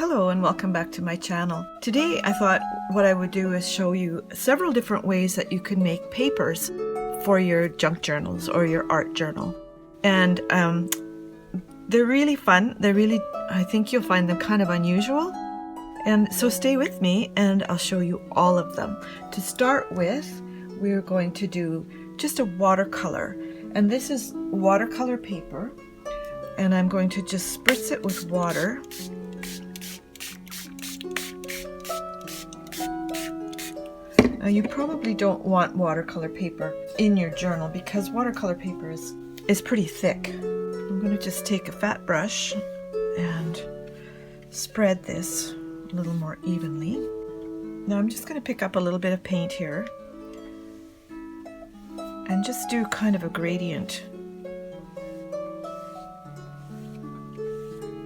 Hello and welcome back to my channel. Today I thought what I would do is show you several different ways that you can make papers for your junk journals or your art journal. And they're really fun. I think you'll find them kind of unusual. And so stay with me and I'll show you all of them. To start with, we're going to do just a watercolor. And this is watercolor paper. And I'm going to just spritz it with water. Now you probably don't want watercolor paper in your journal because watercolor paper is pretty thick. I'm going to just take a fat brush and spread this a little more evenly. Now I'm just going to pick up a little bit of paint here and just do kind of a gradient.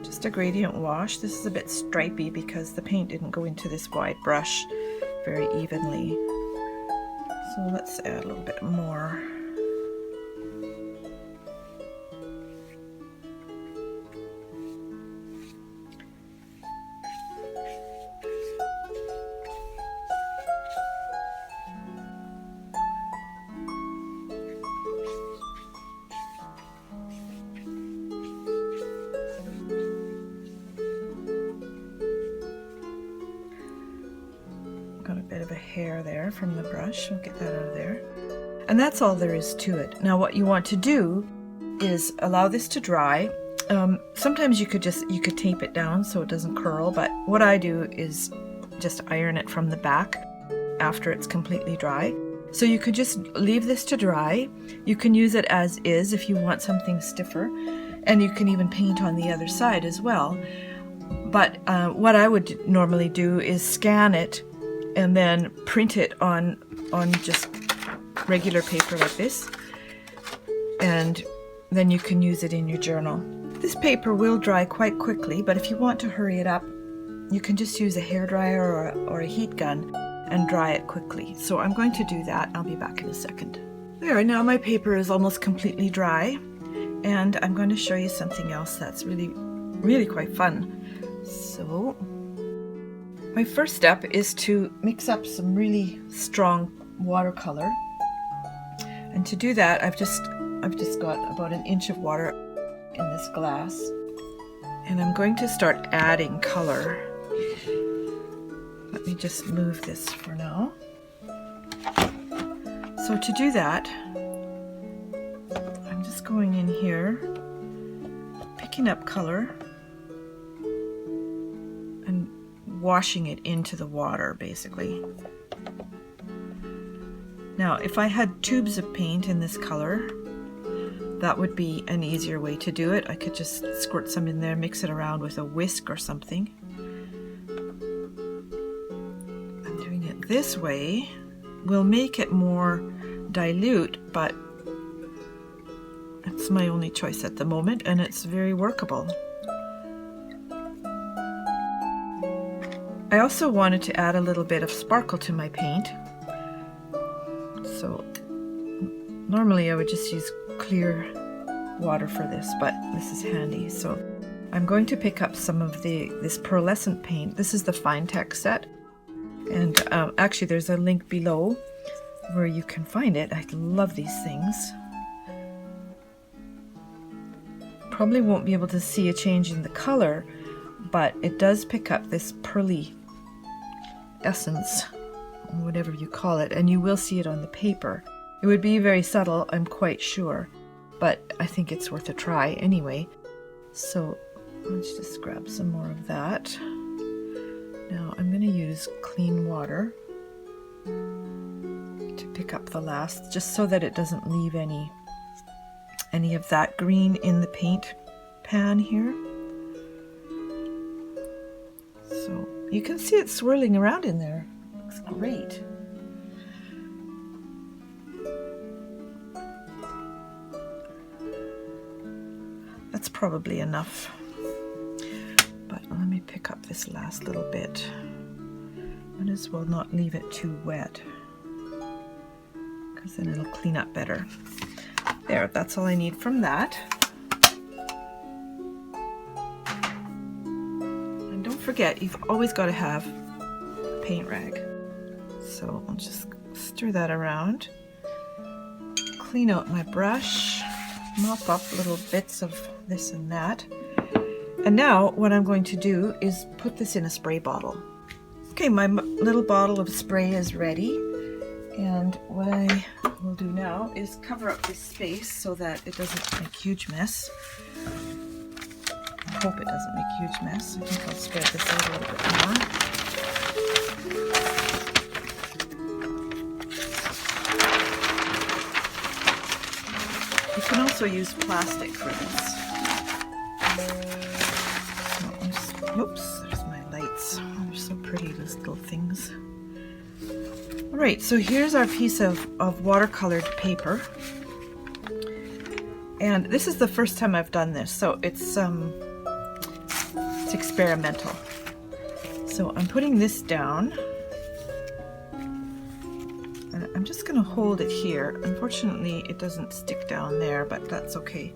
Just a gradient wash. This is a bit stripy because the paint didn't go into this wide brush very evenly. So let's add a little bit more. Got a bit of a hair there from the brush. I'll get that out of there. And that's all there is to it. Now what you want to do is allow this to dry. Sometimes you could tape it down so it doesn't curl, but what I do is just iron it from the back after it's completely dry. So you could just leave this to dry. You can use it as is if you want something stiffer, and you can even paint on the other side as well. But what I would normally do is scan it and then print it on just regular paper like this, and then you can use it in your journal. This paper will dry quite quickly, but if you want to hurry it up, you can just use a hairdryer or a heat gun and dry it quickly. So I'm going to do that. I'll be back in a second. There, now my paper is almost completely dry, and I'm going to show you something else that's really quite fun. So my first step is to mix up some really strong watercolor, and to do that I've just got about an inch of water in this glass, and I'm going to start adding color. Let me just move this for now. So to do that, I'm just going in here, picking up color and washing it into the water, basically. Now, if I had tubes of paint in this color, that would be an easier way to do it. I could just squirt some in there, mix it around with a whisk or something. I'm doing it this way will make it more dilute, but it's my only choice at the moment, and it's very workable. I also wanted to add a little bit of sparkle to my paint. So normally I would just use clear water for this, but this is handy. So I'm going to pick up some of this pearlescent paint. This is the Fine-Tech set. And actually there's a link below where you can find it. I love these things. Probably won't be able to see a change in the color, but it does pick up this pearly essence, whatever you call it, and you will see it on the paper. It would be very subtle, I'm quite sure, but I think it's worth a try anyway. So let's just grab some more of that. Now I'm going to use clean water to pick up the last, just so that it doesn't leave any of that green in the paint pan here. So you can see it swirling around in there. Looks great. That's probably enough. But let me pick up this last little bit. Might as well not leave it too wet, because then it'll clean up better. There, that's all I need from that. forget, you've always got to have a paint rag. So I'll just stir that around, clean out my brush, mop up little bits of this and that. And now what I'm going to do is put this in a spray bottle. Okay, my little bottle of spray is ready. And what I will do now is cover up this space so that it doesn't make a huge mess. I hope it doesn't make a huge mess. I think I'll spread this out a little bit more. You can also use plastic for this. Oops, there's my lights. Oh, they're so pretty, those little things. Alright, so here's our piece of watercolored paper. And this is the first time I've done this, so it's experimental. So I'm putting this down. And I'm just going to hold it here. Unfortunately, it doesn't stick down there, but that's okay.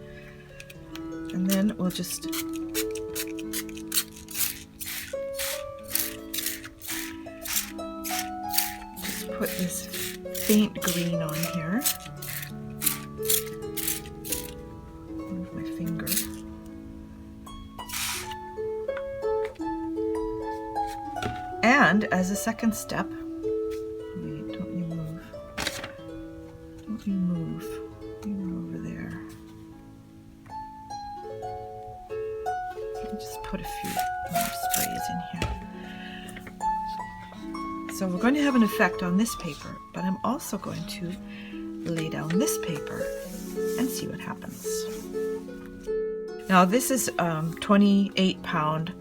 And then we'll just put this faint green on here. Move my finger. And as a second step, wait, don't you move. Don't you move. You're over there. I'll just put a few more sprays in here. So we're going to have an effect on this paper, but I'm also going to lay down this paper and see what happens. Now this is 28-pound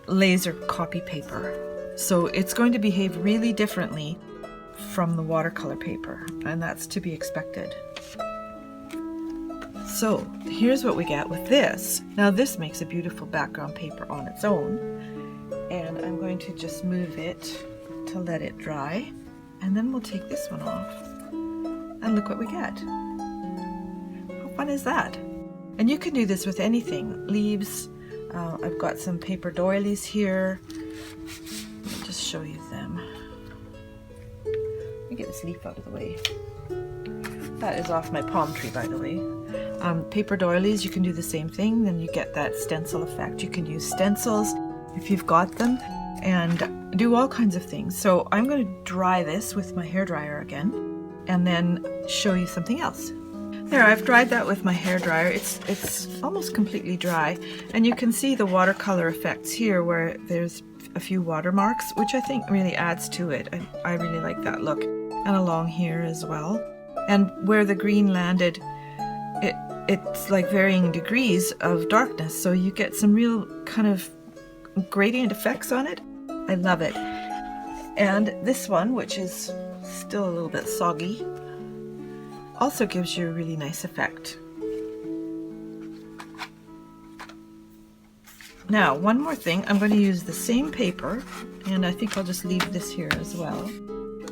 laser copy paper, so it's going to behave really differently from the watercolor paper, and that's to be expected. So here's what we get with this. Now this makes a beautiful background paper on its own, and I'm going to just move it to let it dry, and then we'll take this one off and look what we get. How fun is that? And you can do this with anything. Leaves, I've got some paper doilies here. I'll just show you them. Let me get this leaf out of the way. That is off my palm tree, by the way. Paper doilies, you can do the same thing, then you get that stencil effect. You can use stencils if you've got them, and do all kinds of things. So I'm going to dry this with my hairdryer again, and then show you something else. There, I've dried that with my hairdryer. It's almost completely dry, and you can see the watercolor effects here where there's a few watermarks, which I think really adds to it. I really like that look, and along here as well. And where the green landed, it's like varying degrees of darkness, so you get some real kind of gradient effects on it. I love it. And this one, which is still a little bit soggy, also gives you a really nice effect. Now, one more thing, I'm going to use the same paper, and I think I'll just leave this here as well,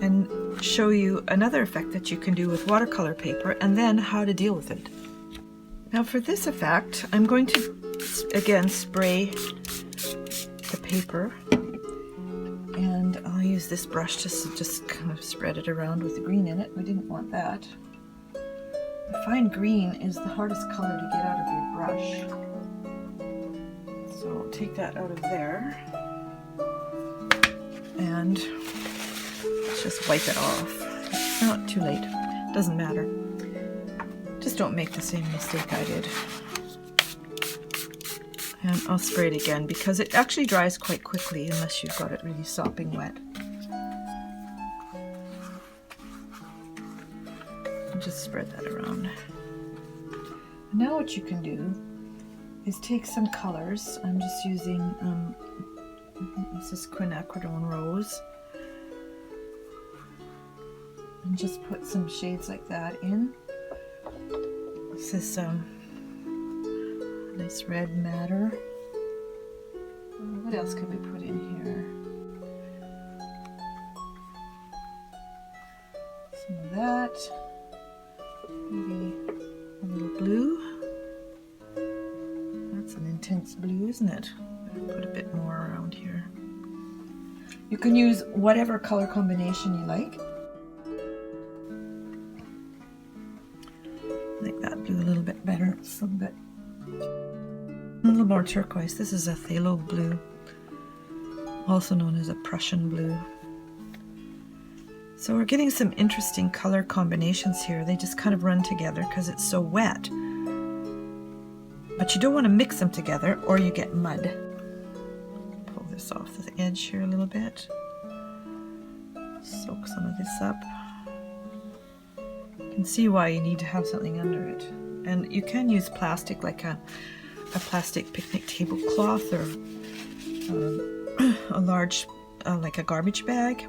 and show you another effect that you can do with watercolor paper, and then how to deal with it. Now for this effect, I'm going to again spray the paper, and I'll use this brush to just kind of spread it around with the green in it. We didn't want that. I find green is the hardest color to get out of your brush. So I'll take that out of there, and let's just wipe it off. No, too late. Doesn't matter. Just don't make the same mistake I did. And I'll spray it again because it actually dries quite quickly unless you've got it really sopping wet. And just spread that around. Now what you can do is take some colors. I'm just using, this is quinacridone rose. And just put some shades like that in. This is nice red madder. What else could we put in here? Some of that. Maybe a little blue. That's an intense blue, isn't it? Put a bit more around here. You can use whatever color combination you like. I like that blue a little bit better. It's a little more turquoise. This is a phthalo blue, also known as a Prussian blue. So we're getting some interesting color combinations here. They just kind of run together because it's so wet. But you don't want to mix them together or you get mud. Pull this off the edge here a little bit. Soak some of this up. You can see why you need to have something under it. And you can use plastic, like a plastic picnic tablecloth, or a large, like a garbage bag.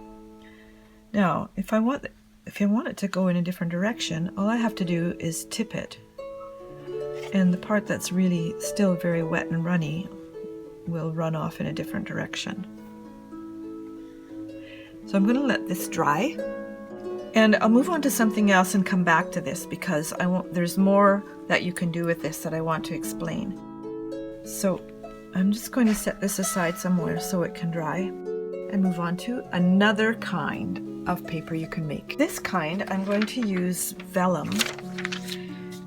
Now, if I want it to go in a different direction, all I have to do is tip it. And the part that's really still very wet and runny will run off in a different direction. So I'm going to let this dry. And I'll move on to something else and come back to this, because there's more that you can do with this that I want to explain. So I'm just going to set this aside somewhere so it can dry and move on to another kind of paper you can make. This kind, I'm going to use vellum.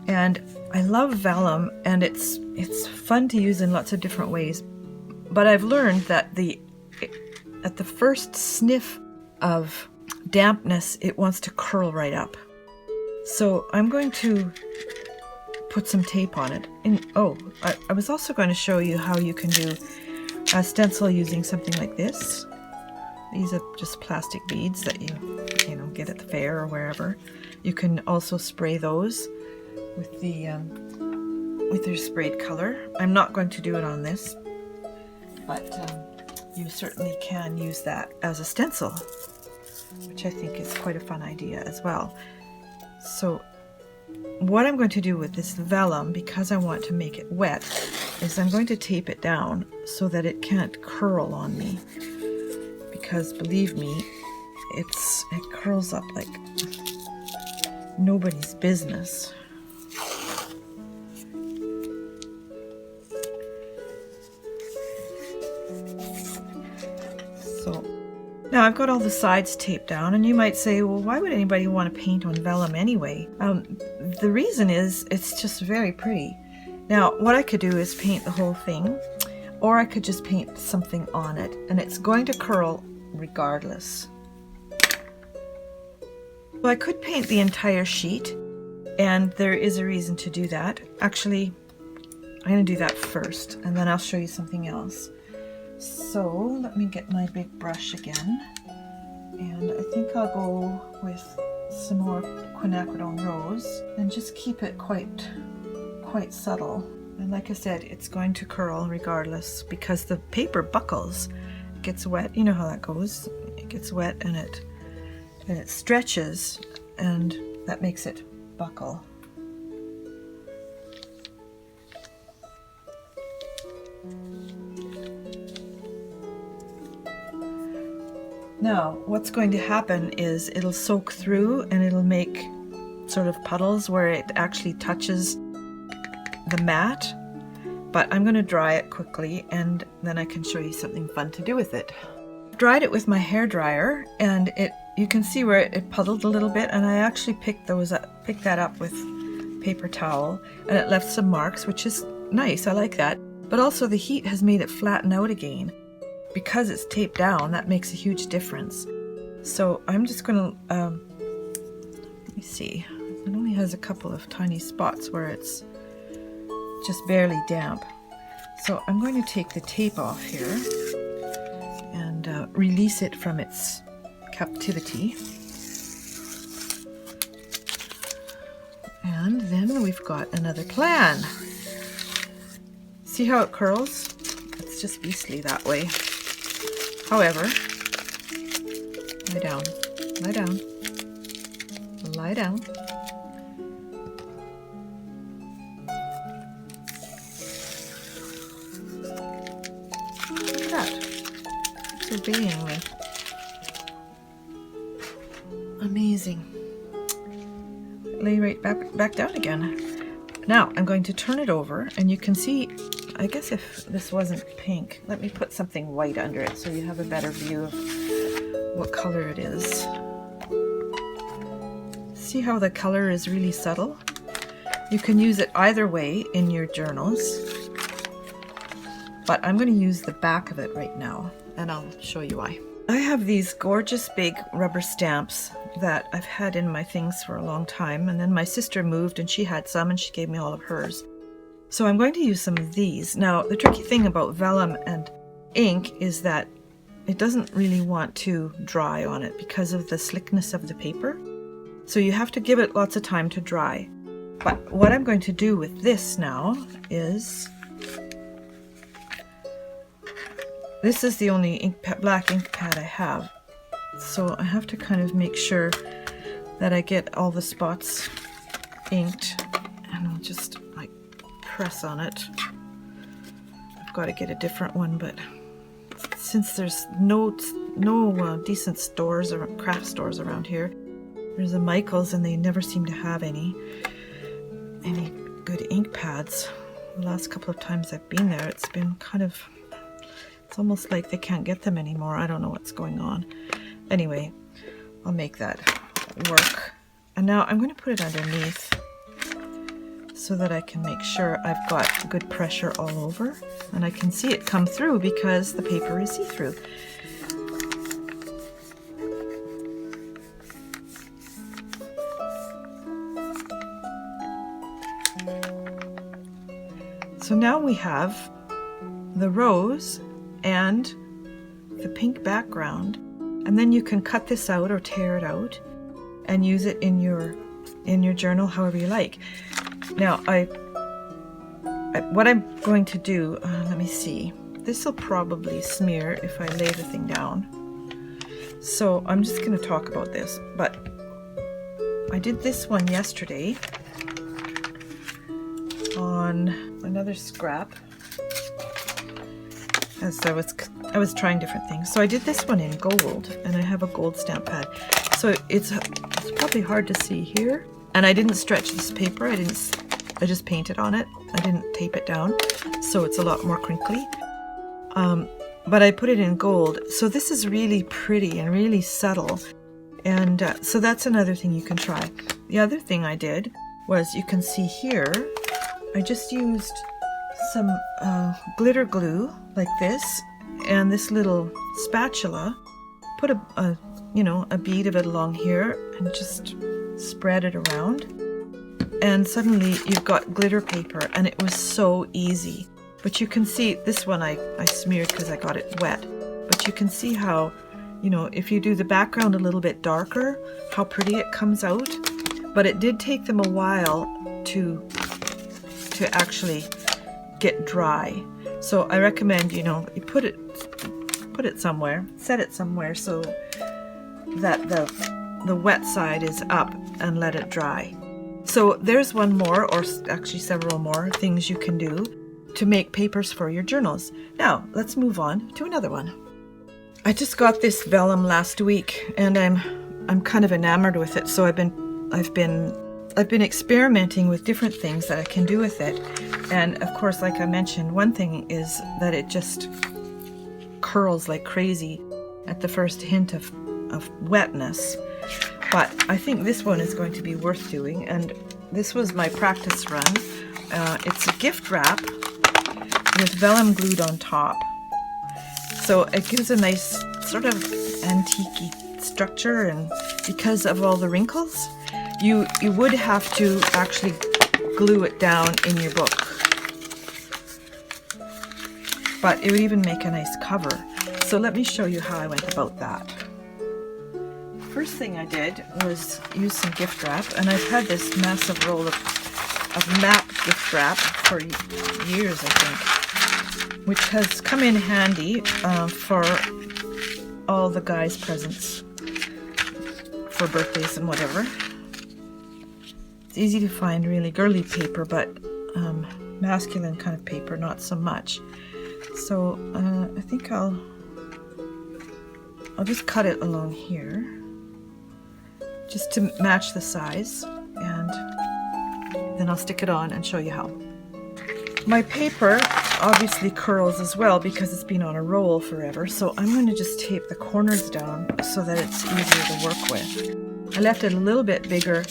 And I love vellum, and it's fun to use in lots of different ways. But I've learned that at the first sniff of dampness, it wants to curl right up. So I'm going to put some tape on it. And I was also going to show you how you can do a stencil using something like this. These are just plastic beads that you get at the fair or wherever. You can also spray those with your sprayed color. I'm not going to do it on this, but you certainly can use that as a stencil, which I think is quite a fun idea as well. So what I'm going to do with this vellum, because I want to make it wet, is I'm going to tape it down so that it can't curl on me. Because believe me, it curls up like nobody's business. So now I've got all the sides taped down, and you might say, well, why would anybody want to paint on vellum anyway? The reason is it's just very pretty. Now what I could do is paint the whole thing, or I could just paint something on it, and it's going to curl regardless. So I could paint the entire sheet, and there is a reason to do that. Actually, I'm going to do that first, and then I'll show you something else. So let me get my big brush again, and I think I'll go with some more quinacridone rose and just keep it quite subtle. And like I said, it's going to curl regardless because the paper buckles. It gets wet, you know how that goes. It gets wet and it stretches, and that makes it buckle. Now, what's going to happen is it'll soak through and it'll make sort of puddles where it actually touches the mat, but I'm going to dry it quickly and then I can show you something fun to do with it. I've dried it with my hair dryer, and you can see where it puddled a little bit, and I actually picked that up with paper towel, and it left some marks, which is nice. I like that. But also the heat has made it flatten out again. Because it's taped down, that makes a huge difference. So I'm just going to, let me see, it only has a couple of tiny spots where it's just barely damp. So I'm going to take the tape off here and release it from its captivity. And then we've got another plan. See how it curls? It's just beastly that way. However, lie down, lie down, lie down. Look at that. It's obeying me. Amazing. Lay right back down again. Now I'm going to turn it over, and you can see, I guess if this wasn't pink, let me put something white under it so you have a better view of what color it is. See how the color is really subtle? You can use it either way in your journals, but I'm going to use the back of it right now, and I'll show you why. I have these gorgeous big rubber stamps that I've had in my things for a long time, and then my sister moved and she had some and she gave me all of hers. So I'm going to use some of these. Now the tricky thing about vellum and ink is that it doesn't really want to dry on it because of the slickness of the paper. So you have to give it lots of time to dry. But what I'm going to do with this now is, this is the only black ink pad I have. So I have to kind of make sure that I get all the spots inked, and I'll just like press on it. I've got to get a different one, but since there's no decent stores or craft stores around here, there's a Michael's and they never seem to have any good ink pads. The last couple of times I've been there, it's been kind of, it's almost like they can't get them anymore. I don't know what's going on. Anyway, I'll make that work. And now I'm going to put it underneath so that I can make sure I've got good pressure all over. And I can see it come through because the paper is see-through. So now we have the rose and the pink background, and then you can cut this out or tear it out and use it in your journal however you like. Now what I'm going to do, let me see, this will probably smear if I lay the thing down, so I'm just going to talk about this. But I did this one yesterday on another scrap, as I was trying different things. So I did this one in gold, and I have a gold stamp pad, so it's probably hard to see here. And I didn't stretch this paper, I just painted on it. I didn't tape it down, so it's a lot more crinkly. But I put it in gold, so this is really pretty and really subtle. And so that's another thing you can try. The other thing I did was, you can see here, I just used some glitter glue like this, and this little spatula, put a bead of it along here and just spread it around, and suddenly you've got glitter paper, and it was so easy. But you can see this one I smeared because I got it wet, but you can see how, if you do the background a little bit darker, how pretty it comes out. But it did take them a while to actually get dry. So I recommend, you put it somewhere, set it somewhere so that the wet side is up, and let it dry. So there's one more, or actually several more things you can do to make papers for your journals. Now let's move on to another one. I just got this vellum last week, and I'm kind of enamored with it. So I've been experimenting with different things that I can do with it. And of course, like I mentioned, one thing is that it just curls like crazy at the first hint of wetness. But I think this one is going to be worth doing, and this was my practice run. It's a gift wrap with vellum glued on top. So it gives a nice sort of antique-y structure, and because of all the wrinkles, you would have to actually glue it down in your book. But it would even make a nice cover. So let me show you how I went about that. First thing I did was use some gift wrap, and I've had this massive roll of map gift wrap for years, I think, which has come in handy for all the guys' presents for birthdays and whatever. It's easy to find really girly paper, but masculine kind of paper, not so much. So I think I'll just cut it along here, just to match the size, and then I'll stick it on and show you how. My paper obviously curls as well because it's been on a roll forever, so I'm going to just tape the corners down so that it's easier to work with. I left it a little bit bigger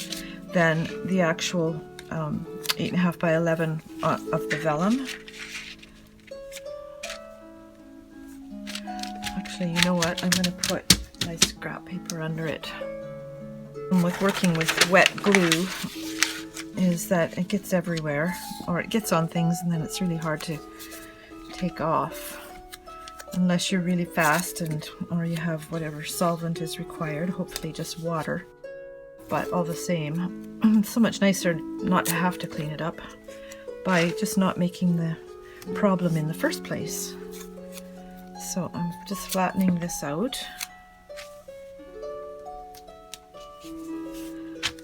than the actual 8.5 by 11 of the vellum. Actually, you know what? I'm going to put my scrap paper under it. And with working with wet glue is that it gets everywhere, or it gets on things and then it's really hard to take off unless you're really fast or you have whatever solvent is required, hopefully just water. But all the same, it's so much nicer not to have to clean it up by just not making the problem in the first place. So I'm just flattening this out.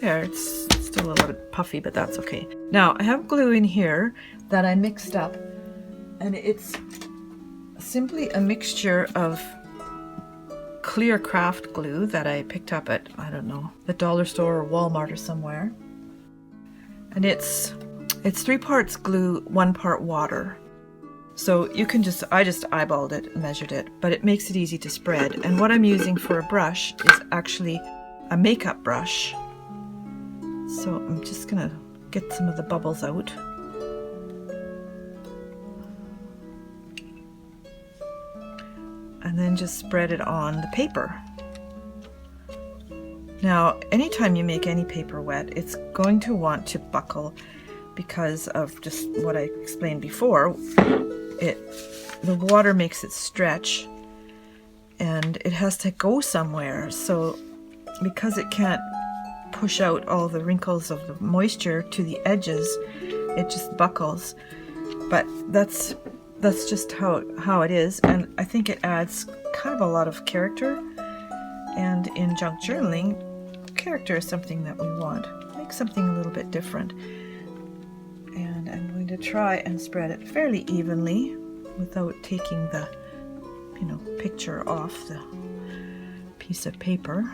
There, it's still a little bit puffy, but that's okay. Now, I have glue in here that I mixed up, and it's simply a mixture of clear craft glue that I picked up at, I don't know, the dollar store or Walmart or somewhere. And it's 3 parts glue, 1 part water. So you can I just eyeballed it and measured it, but it makes it easy to spread. And what I'm using for a brush is actually a makeup brush. So I'm just gonna get some of the bubbles out. And then just spread it on the paper. Now, anytime you make any paper wet, it's going to want to buckle because of just what I explained before. The water makes it stretch and it has to go somewhere. So because it can't push out all the wrinkles of the moisture to the edges, it just buckles. But that's just how it is, and I think it adds kind of a lot of character. And in junk journaling, character is something that we want. Make something a little bit different. And I'm going to try and spread it fairly evenly without taking the picture off the piece of paper.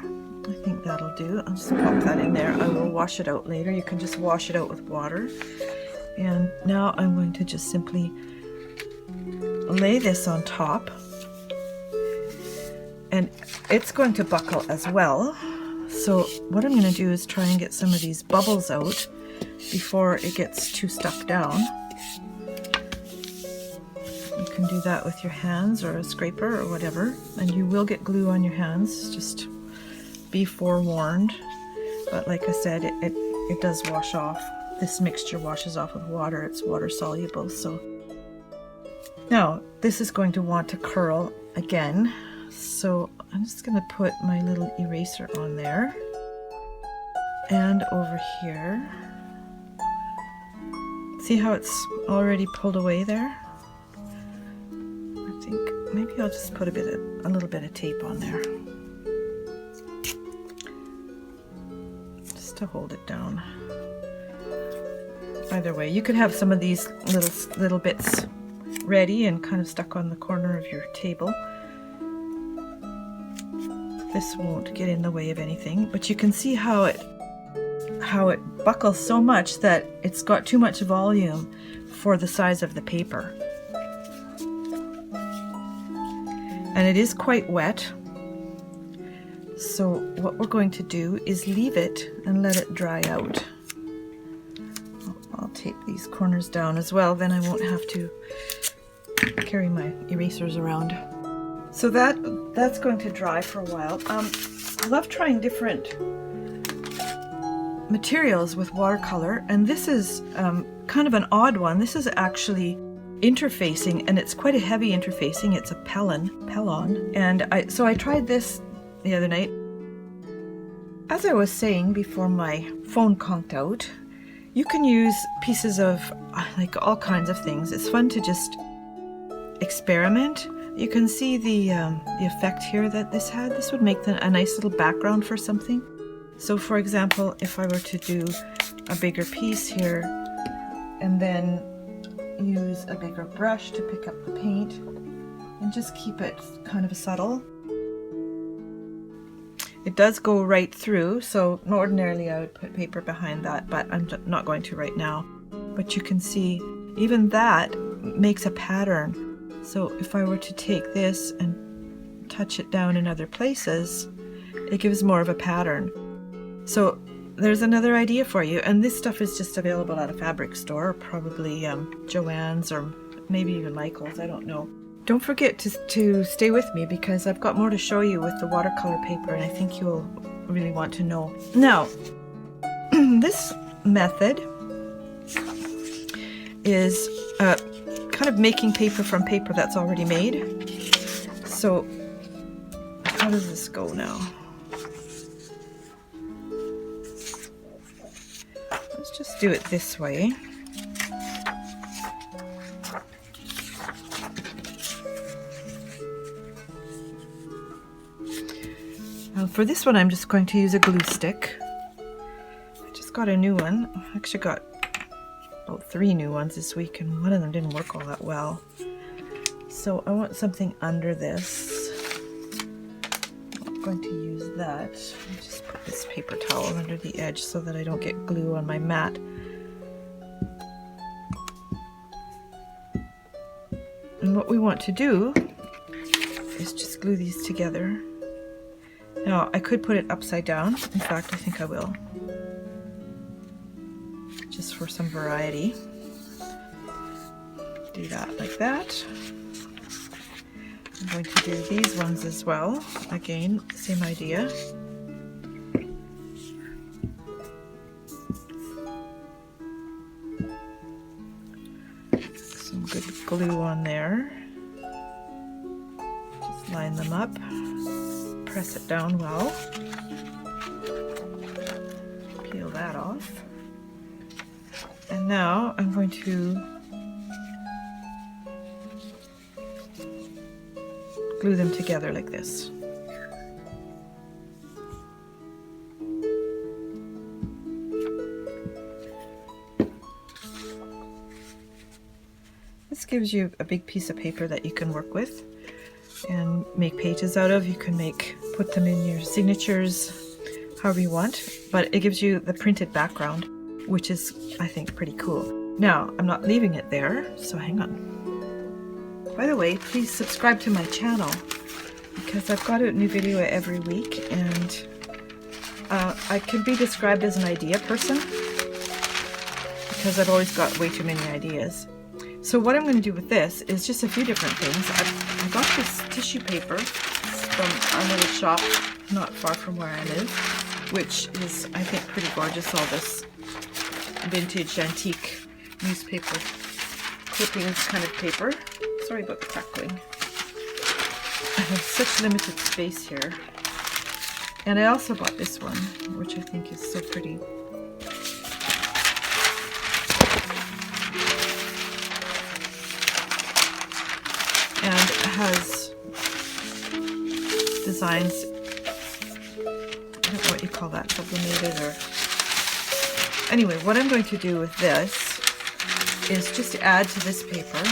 I think that'll do. I'll just pop that in there. I will wash it out later. You can just wash it out with water. And now I'm going to just simply lay this on top. And it's going to buckle as well. So what I'm going to do is try and get some of these bubbles out before it gets too stuck down. You can do that with your hands or a scraper or whatever. And you will get glue on your hands. Just be forewarned, but like I said, it does wash off. This mixture washes off with water. It's water soluble. So now this is going to want to curl again, so I'm just going to put my little eraser on there and over here. See how it's already pulled away there? I think maybe I'll just put a little bit of tape on there to hold it down. Either way, you could have some of these little bits ready and kind of stuck on the corner of your table. This won't get in the way of anything, but you can see how it buckles so much that it's got too much volume for the size of the paper. And it is quite wet. So what we're going to do is leave it and let it dry out. I'll tape these corners down as well, then I won't have to carry my erasers around. So that's going to dry for a while. I love trying different materials with watercolor, and this is kind of an odd one. This is actually interfacing, and it's quite a heavy interfacing. It's a Pellon, and so I tried this the other night. As I was saying before my phone conked out, you can use pieces of like all kinds of things. It's fun to just experiment. You can see the effect here that this had. This would make a nice little background for something. So for example, if I were to do a bigger piece here and then use a bigger brush to pick up the paint and just keep it kind of subtle. It does go right through, so ordinarily I would put paper behind that, but I'm not going to right now. But you can see even that makes a pattern. So if I were to take this and touch it down in other places, it gives more of a pattern. So there's another idea for you, and this stuff is just available at a fabric store, probably Joann's or maybe even Michael's, I don't know. Don't forget to stay with me, because I've got more to show you with the watercolor paper, and I think you'll really want to know. Now, this method is kind of making paper from paper that's already made. So how does this go now? Let's just do it this way. For this one, I'm just going to use a glue stick. I just got a new one. I actually got about 3 new ones this week, and one of them didn't work all that well. So I want something under this. I'm going to use that. I'll just put this paper towel under the edge so that I don't get glue on my mat. And what we want to do is just glue these together. Now, I could put it upside down. In fact, I think I will. Just for some variety. Do that like that. I'm going to do these ones as well. Again, same idea. Some good glue on there. Just line them up. Press it down well. Peel that off. And now I'm going to glue them together like this. This gives you a big piece of paper that you can work with and make pages out of. You can put them in your signatures however you want, but it gives you the printed background, which is, I think, pretty cool. Now, I'm not leaving it there, so hang on. By the way, please subscribe to my channel, because I've got a new video every week, and I could be described as an idea person, because I've always got way too many ideas. So what I'm going to do with this is just a few different things. I got this tissue paper from our little shop not far from where I live, which is, I think, pretty gorgeous. All this vintage antique newspaper clippings kind of paper. Sorry about the crackling. I have such limited space here. And I also bought this one, which I think is so pretty. And it has designs, I don't know what you call that, sublimated or... Anyway, what I'm going to do with this is just add to this paper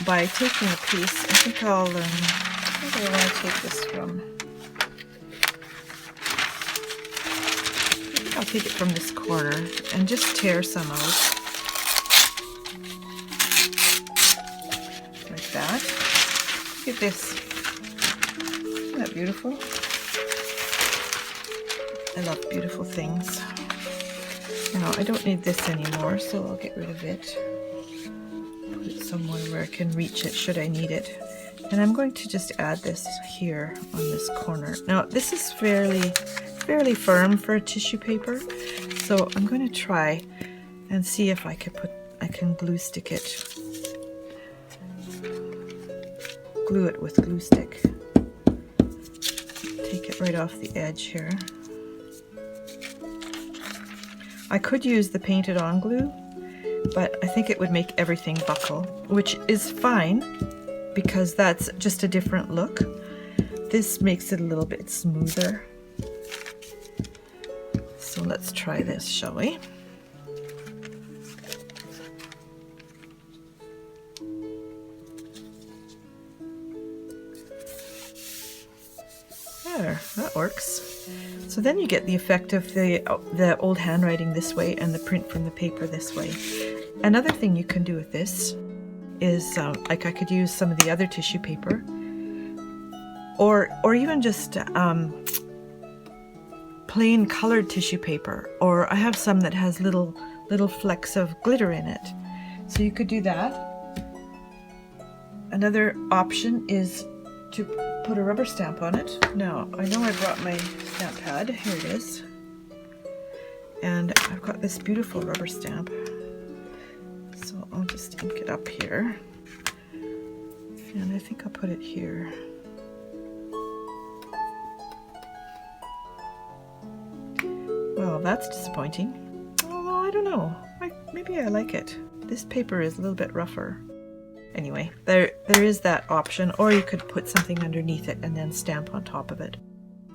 by taking a piece. I think I'll, where do I want to take this from? I think I'll take it from this corner and just tear some out. Like that. Look at this. Isn't that beautiful? I love beautiful things. Now, I don't need this anymore, so I'll get rid of it. Put it somewhere where I can reach it should I need it. And I'm going to just add this here on this corner. Now, this is fairly firm for a tissue paper, so I'm going to try and see if I can glue stick it. Glue it with glue stick. Take it right off the edge here. I could use the painted on glue, but I think it would make everything buckle, which is fine because that's just a different look. This makes it a little bit smoother. So let's try this, shall we? There, that that works. So then you get the effect of the old handwriting this way and the print from the paper this way. Another thing you can do with this is, like I could use some of the other tissue paper, or even just plain colored tissue paper, or I have some that has little flecks of glitter in it. So you could do that. Another option is to put a rubber stamp on it. Now, I know I brought my stamp pad. Here it is. And I've got this beautiful rubber stamp. So I'll just ink it up here. And I think I'll put it here. Well, that's disappointing. Although, I don't know. Maybe I like it. This paper is a little bit rougher. Anyway, there is that option, or you could put something underneath it and then stamp on top of it.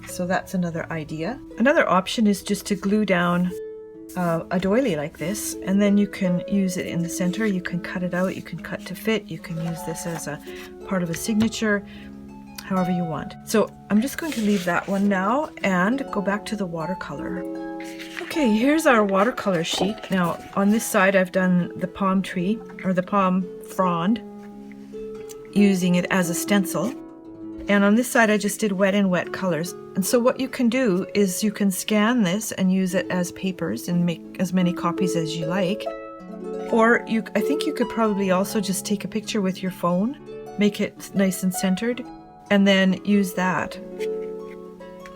So that's another idea. Another option is just to glue down a doily like this, and then you can use it in the center. You can cut it out, you can cut to fit, you can use this as a part of a signature, however you want. So I'm just going to leave that one now and go back to the watercolor. Okay, here's our watercolor sheet. Now on this side I've done the palm tree, or the palm frond, using it as a stencil. And on this side I just did wet and wet colors. And so what you can do is you can scan this and use it as papers and make as many copies as you like. Or I think you could probably also just take a picture with your phone, make it nice and centered, and then use that.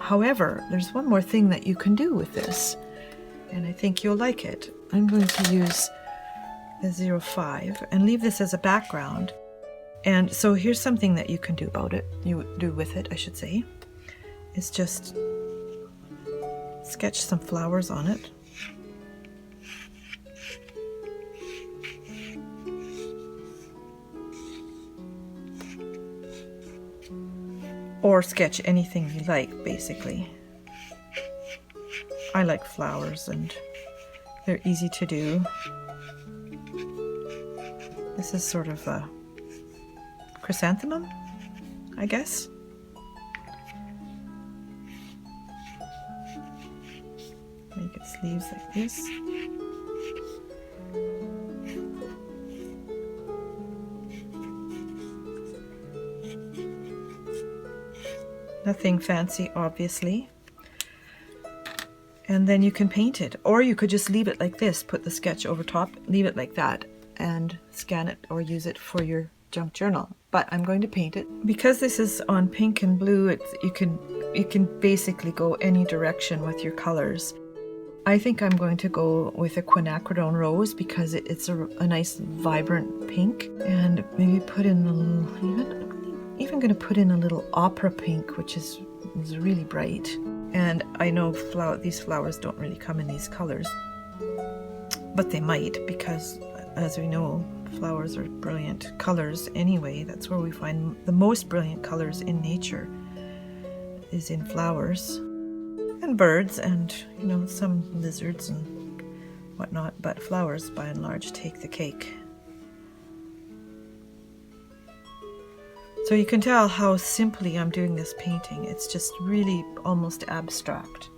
However, there's one more thing that you can do with this, and I think you'll like it. I'm going to use the 05 and leave this as a background. And so here's something that you can do about it, you do with it, I should say, is just sketch some flowers on it. Or sketch anything you like, basically. I like flowers and they're easy to do. This is sort of a chrysanthemum, I guess. Make its leaves like this. Nothing fancy, obviously. And then you can paint it, or you could just leave it like this, put the sketch over top, leave it like that, and scan it or use it for your junk journal. But I'm going to paint it. Because this is on pink and blue, you can basically go any direction with your colors. I think I'm going to go with a quinacridone rose because it's a nice vibrant pink, and maybe put in a little, even going to put in a little opera pink, which is really bright. And I know these flowers don't really come in these colors, but they might, because as we know, flowers are brilliant colors anyway. That's where we find the most brilliant colors in nature, is in flowers and birds and, you know, some lizards and whatnot, but flowers by and large take the cake. So you can tell how simply I'm doing this painting. It's just really almost abstract.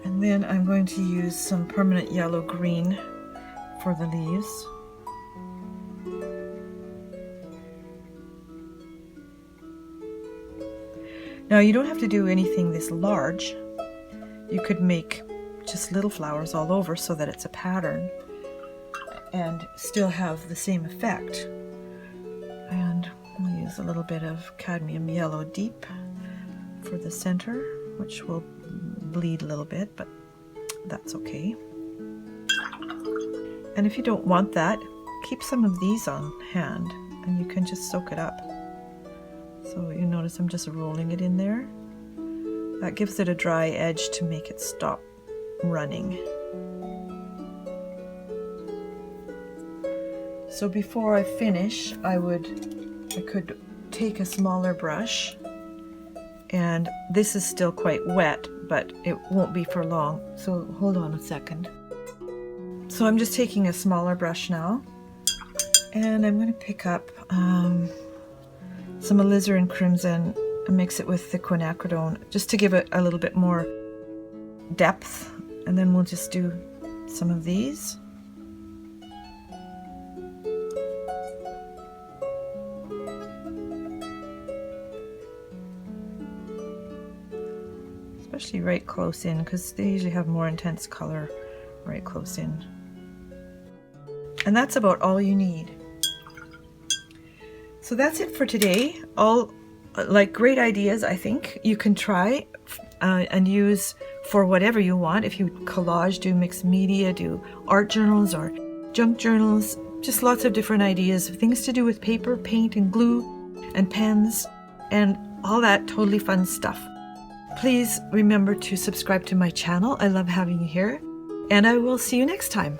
And then I'm going to use some permanent yellow green for the leaves. Now you don't have to do anything this large. You could make just little flowers all over so that it's a pattern and still have the same effect. And I'll use a little bit of cadmium yellow deep for the center, which will bleed a little bit, but that's okay. And if you don't want that, keep some of these on hand and you can just soak it up. So you notice I'm just rolling it in there. That gives it a dry edge to make it stop running. So before I finish, I could take a smaller brush, and this is still quite wet, but it won't be for long. So hold on a second. So I'm just taking a smaller brush now, and I'm going to pick up some alizarin crimson and mix it with the quinacridone just to give it a little bit more depth. And then we'll just do some of these. Especially right close in, because they usually have more intense color right close in. And that's about all you need. So that's it for today. All like great ideas, I think you can try and use for whatever you want. If you collage, do mixed media, do art journals or junk journals, just lots of different ideas, things to do with paper, paint and glue and pens and all that totally fun stuff. Please remember to subscribe to my channel. I love having you here, and I will see you next time.